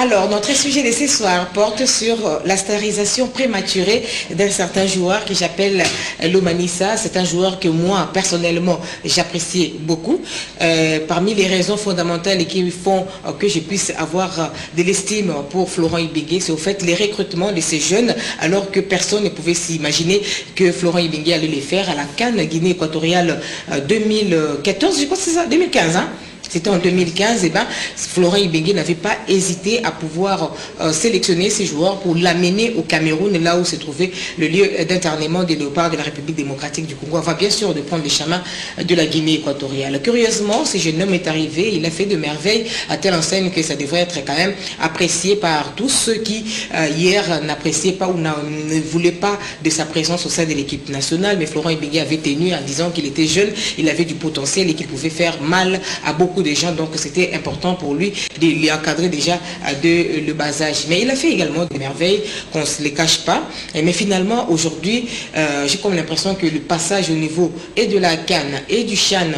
Alors, notre sujet de ce soir porte sur la stérilisation prématurée d'un certain joueur que j'appelle Lomanissa. C'est un joueur que moi, personnellement, j'apprécie beaucoup. Parmi les raisons fondamentales qui font que je puisse avoir de l'estime pour Florent Ibenge, c'est au fait les recrutements de ces jeunes, alors que personne ne pouvait s'imaginer que Florent Ibenge allait les faire à la CAN Guinée équatoriale 2014, je crois que c'est ça, 2015, hein. C'était en 2015, et Florent Ibenge n'avait pas hésité à pouvoir sélectionner ces joueurs pour l'amener au Cameroun, là où se trouvait le lieu d'internement des léopards de la République démocratique du Congo, avant bien sûr de prendre les chemins de la Guinée équatoriale. Curieusement, ce jeune homme est arrivé, il a fait de merveilles à telle enseigne que ça devrait être quand même apprécié par tous ceux qui, hier, n'appréciaient pas ou ne voulaient pas de sa présence au sein de l'équipe nationale, mais Florent Ibenge avait tenu en disant qu'il était jeune, il avait du potentiel et qu'il pouvait faire mal à beaucoup de gens, donc c'était important pour lui de les encadrer déjà de le bas âge. Mais il a fait également des merveilles qu'on ne se les cache pas. Mais finalement, aujourd'hui, j'ai comme l'impression que le passage au niveau et de la CAN et du CHAN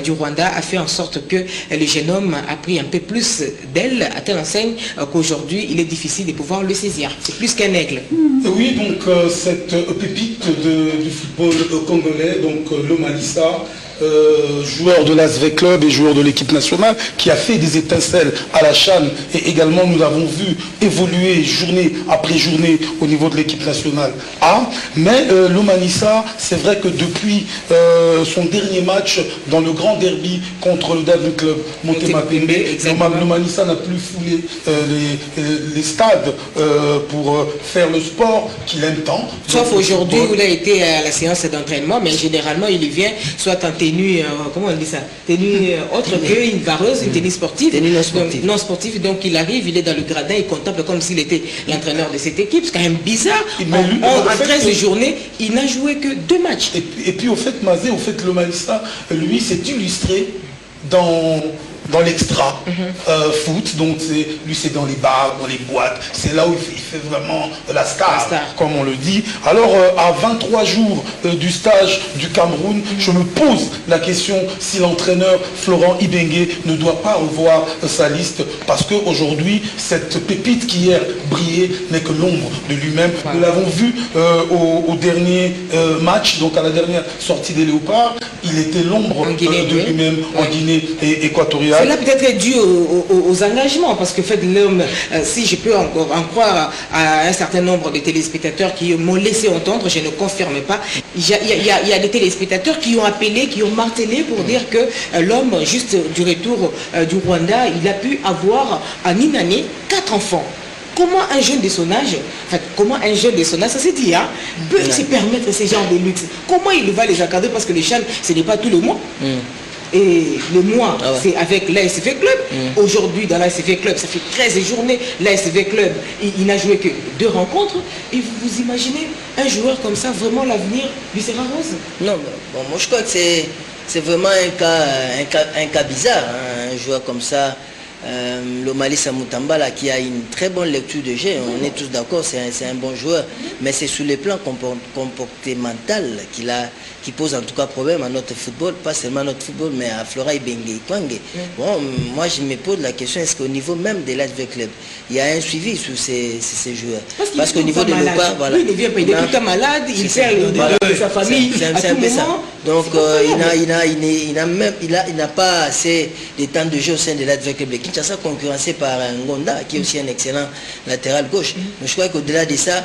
du Rwanda a fait en sorte que le jeune homme a pris un peu plus d'aile à telle enseigne qu'aujourd'hui, il est difficile de pouvoir le saisir. C'est plus qu'un aigle. Oui, donc cette pépite du football congolais, donc Lomanissa, joueur de l'ASV Club et joueur de l'équipe nationale, qui a fait des étincelles à la CHAN, et également nous l'avons vu évoluer journée après journée au niveau de l'équipe nationale A. Mais Lomanissa, c'est vrai que depuis son dernier match dans le grand derby contre le David Club Montemapembe, Lomanissa n'a plus foulé les stades pour faire le sport qu'il aime tant. Sauf aujourd'hui où il a été à la séance d'entraînement, mais généralement il y vient soit en tenue, comment on dit ça, tenue autre qu'une vareuse, une tenue sportive, non sportive. Donc il arrive, il est dans le gradin, il contemple comme s'il était l'entraîneur de cette équipe. C'est quand même bizarre. En 13 journées, il n'a joué que 2 matchs. Et puis au fait, Mazé, au fait, Lomanissa, lui, s'est illustré dans l'extra foot, donc lui c'est dans les bars, dans les boîtes, c'est là où il fait vraiment la star, comme on le dit. Alors à 23 jours du stage du Cameroun, je me pose la question si l'entraîneur Florent Ibenge ne doit pas revoir sa liste, parce qu'aujourd'hui, cette pépite qui hier brillait n'est que l'ombre de lui-même. Nous l'avons vu au dernier match, donc à la dernière sortie des Léopards, il était l'ombre de lui-même en Guinée équatoriale. Cela peut-être dû aux engagements, parce que fait l'homme, si je peux encore en croire à un certain nombre de téléspectateurs qui m'ont laissé entendre, je ne confirme pas, il y a des téléspectateurs qui ont appelé, qui ont martelé pour dire que l'homme, juste du retour du Rwanda, il a pu avoir en une année 4 enfants. Comment un jeune de son âge, ça se dit, hein, peut se permettre ce genre de luxe? Comment il va les encadrer? Parce que les chaînes, ce n'est pas tous les mois. Et le mois, c'est avec l'ASV Club. Aujourd'hui, dans l'ASV Club, ça fait 13 journées. L'ASV Club, il n'a joué que 2 rencontres. Et vous imaginez un joueur comme ça, vraiment l'avenir lui sera rose? Non, bon, moi je crois que c'est vraiment un cas bizarre, hein, un joueur comme ça. Lomanissa Mutambala qui a une très bonne lecture de jeu, on est tous d'accord, c'est un bon joueur, mais c'est sur le plan comportemental qui pose en tout cas problème à notre football, pas seulement à notre football, mais à Florent Ibenge Kwange. Bon, moi je me pose la question, est-ce qu'au niveau même de l'ASV Club, il y a un suivi sur ces joueurs? Parce qu'au niveau de l'OPA, voilà. Oui, il est tout le temps malade, il perd de sa famille à tout moment. Donc il n'a pas assez de temps de jeu au sein de l'ASV Club. Kinshasa concurrencé par Ngonda qui est aussi un excellent latéral gauche. Mais je crois qu'au-delà de ça,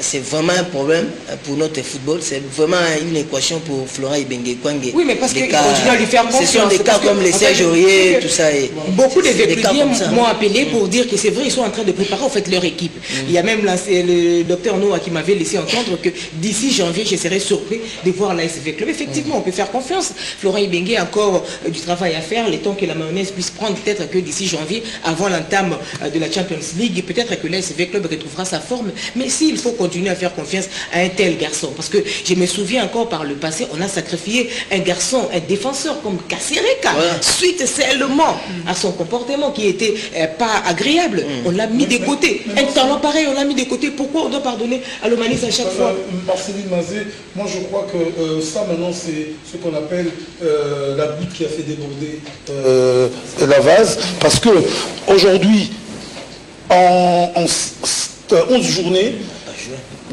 c'est vraiment un problème pour notre football. C'est vraiment une équation pour Florent Ibenge Kwange. Oui, mais parce qu'il continue à lui faire confiance. Ce sont des cas comme les Serge Aurier, tout ça. Beaucoup de Véplidiens m'ont appelé pour dire que c'est vrai, ils sont en train de préparer en fait leur équipe. Il y a même le docteur Noah qui m'avait laissé entendre que d'ici janvier, je serais surpris de voir l'ASV Club. Effectivement, on peut faire confiance. Florent Ibenge a encore du travail à faire, le temps que la mayonnaise puisse prendre, peut-être que d'ici janvier, avant l'entame de la Champions League, peut-être que l'ASV Club retrouvera sa forme. Mais s'il faut continuer à faire confiance à un tel garçon, parce que je me souviens encore par le passé, on a sacrifié un garçon, un défenseur comme Kassereka, suite seulement à son comportement qui était pas agréable. On l'a mis de côté. Un talent pareil, on l'a mis de côté. Pourquoi on doit pardonner à Lomanissa à chaque fois? Marceline Mazé, moi je crois que ça maintenant c'est ce qu'on appelle la goutte qui a fait déborder la vase, parce que aujourd'hui en 11 journées,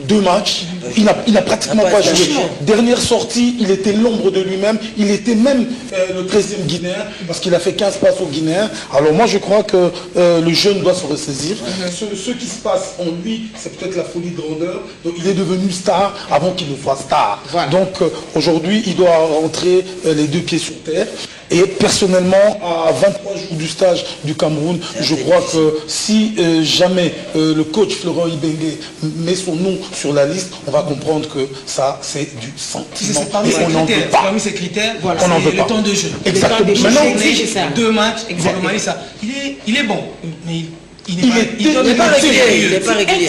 2 matchs, il n'a pratiquement pas joué. Dernière sortie, il était l'ombre de lui-même, il était même le 13e Guinéen, parce qu'il a fait 15 passes aux Guinéens. Alors moi je crois que le jeune doit se ressaisir. Ce qui se passe en lui, c'est peut-être la folie de grandeur. Donc il est devenu star avant qu'il ne soit star. Voilà. Donc aujourd'hui, il doit rentrer les 2 pieds sur terre. Et personnellement, à 23 jours du stage du Cameroun, je crois que si jamais le coach Florent Ibenge met son nom sur la liste, on va comprendre que ça, c'est du sentiment. On n'en veut pas. Parmi ces critères, voilà, on veut pas. Le temps de jeu. Exactement. Maintenant, 2 matchs, exactement. Il est bon, mais il n'est pas régulier. Il n'est pas régulier.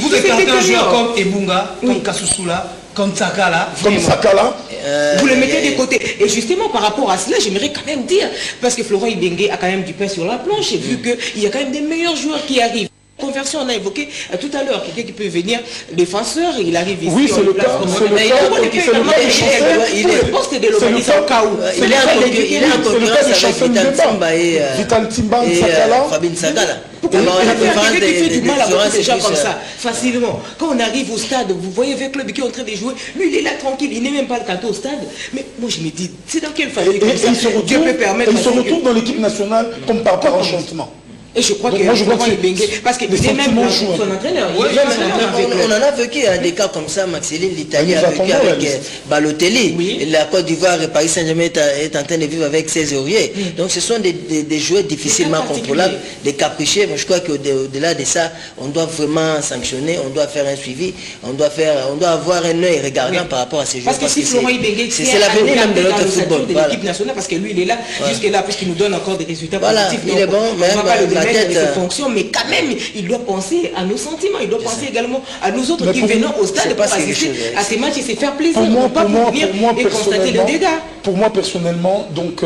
Vous écartez un joueur comme Ebunga, comme Kasusula, comme Sakala. Comme Sakala. Vous le mettez de côté. Et justement, par rapport à cela, j'aimerais quand même dire, parce que Florent Ibenge a quand même du pain sur la planche, et vu qu'il y a quand même des meilleurs joueurs qui arrivent. Conversion, on a évoqué tout à l'heure, quelqu'un qui peut venir défenseur, il arrive ici. Oui, c'est le cas. Il est le poste de l'Omanisa au cas où. Il est en concurrence avec Vital Timba et Fabien Sakala. Quelqu'un qui fait du mal à voir des gens comme ça, facilement. Quand on arrive au stade, vous voyez avec le club qui est en train de jouer, lui il est là tranquille, il n'est même pas le canton au stade. Mais moi je me dis, c'est dans quelle famille comme ça Dieu peut permettre. Il se retrouve dans l'équipe nationale comme par enchantement. Et je crois que Florent Ibenge, parce qu'il est même son entraîneur. On en a vécu des cas comme ça, Maxeline, l'Italie a vécu avec Balotelli. La Côte d'Ivoire et Paris Saint-Germain est en train de vivre avec ses ouvriers. Donc ce sont des joueurs difficilement contrôlables, des capricieux. Mais je crois qu'au-delà de ça, on doit vraiment sanctionner, on doit faire un suivi, on doit avoir un œil regardant par rapport à ces joueurs. Parce que si Florent Ibenge, c'est l'avenir même de notre football. De l'équipe nationale, parce que lui il est là, jusque-là, puisqu'il nous donne encore des résultats positifs. Il est bon, même avec ses fonctions, mais quand même, il doit penser à nos sentiments, il doit penser également à nous autres qui venons au stade pour assister à ces matchs et se faire plaisir, pas pour venir et constater le dégât. Pour moi, personnellement, donc,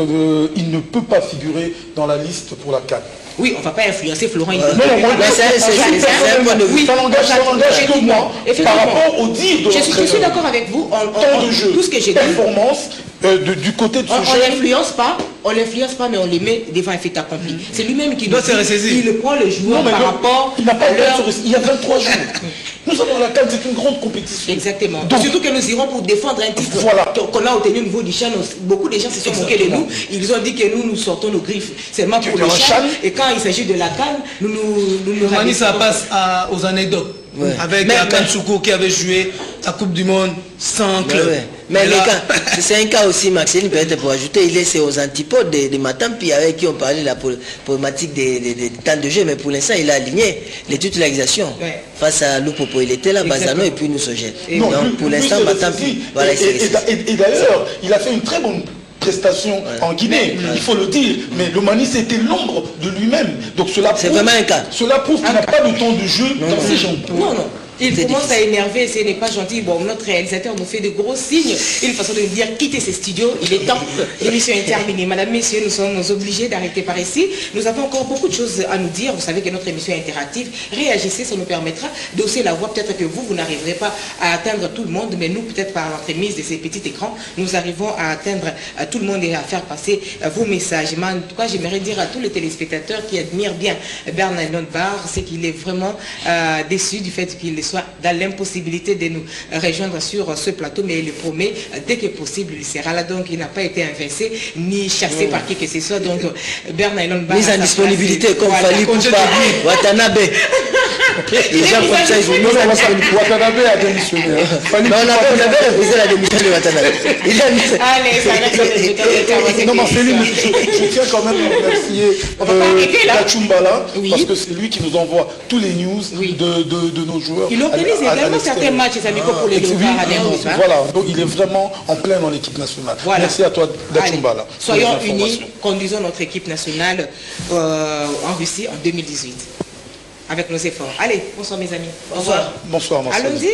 il ne peut pas figurer dans la liste pour la CAN. Oui, on ne va pas influencer Florent Ibenge. Ça n'engage que moi par rapport au dire de l'entraîneur. Je suis d'accord avec vous. Tout ce que j'ai dit. Performance du côté de ce on l'influence pas, mais on les met devant un fait accompli. C'est lui-même qui doit se ressaisir. Il prend le joueur par rapport à l'heure. Il y a 23 jours. Nous sommes à la CAN, c'est une grande compétition. Exactement. Donc, surtout que nous irons pour défendre un titre qu'on a obtenu au niveau du Chan. Beaucoup de gens se sont moqués de nous. Ils ont dit que nous sortons nos griffes seulement pour le Chan. Et quand il s'agit de la CAN, nous ça passe aux anecdotes. Ouais. Avec Kansuko qui avait joué la Coupe du Monde sans club. Mais c'est un cas aussi, Maxime, peut-être pour ajouter, il est aux antipodes de Matampi avec qui on parlait de la problématique des temps de jeu, mais pour l'instant il a aligné les titularisations face à Lupopo. Il était là, Bazano et puis nous se jette. Donc pour l'instant, Matampi, voilà, et d'ailleurs, il a fait une très bonne prestation en Guinée, il faut le dire, mais l'Omani c'était l'ombre de lui-même. Donc cela prouve qu'il n'a pas de temps de jeu dans ses jambes. Non. Il commence à énerver, ce n'est pas gentil. Bon, notre réalisateur nous fait de gros signes. Une façon de nous dire quittez ces studios, il est temps. L'émission est terminée. Madame, messieurs, nous sommes obligés d'arrêter par ici. Nous avons encore beaucoup de choses à nous dire. Vous savez que notre émission est interactive. Réagissez, ça nous permettra d'hausser la voix. Peut-être que vous n'arriverez pas à atteindre tout le monde, mais nous, peut-être par l'entremise de ces petits écrans, nous arrivons à atteindre tout le monde et à faire passer vos messages. Mais en tout cas, j'aimerais dire à tous les téléspectateurs qui admirent bien Bernard Bar, c'est qu'il est vraiment déçu du fait qu'il soit dans l'impossibilité de nous rejoindre sur ce plateau, mais il le promet, dès que possible, il sera là. Donc, il n'a pas été inversé ni chassé par qui que ce soit. Donc, Bernard Bar... Mise en disponibilité, comme Fali Poupa, Watanabe. Les gens comme ça, ils ont mis Watanabe a démissionné. On avait refusé la démission de Watanabe. Allez, ça reste. Non, Marceline, je tiens quand même à remercier Kachumbala, parce que c'est lui qui nous envoie tous les news de nos joueurs. Il organise également certains matchs, les amis, pour les Voilà, donc il est vraiment en plein dans l'équipe nationale. Merci à toi, Kachumbala. Soyons unis, conduisons notre équipe nationale en Russie en 2018. Avec nos efforts. Allez, bonsoir mes amis. Bonsoir. Bonsoir, Marcel. Allons-y.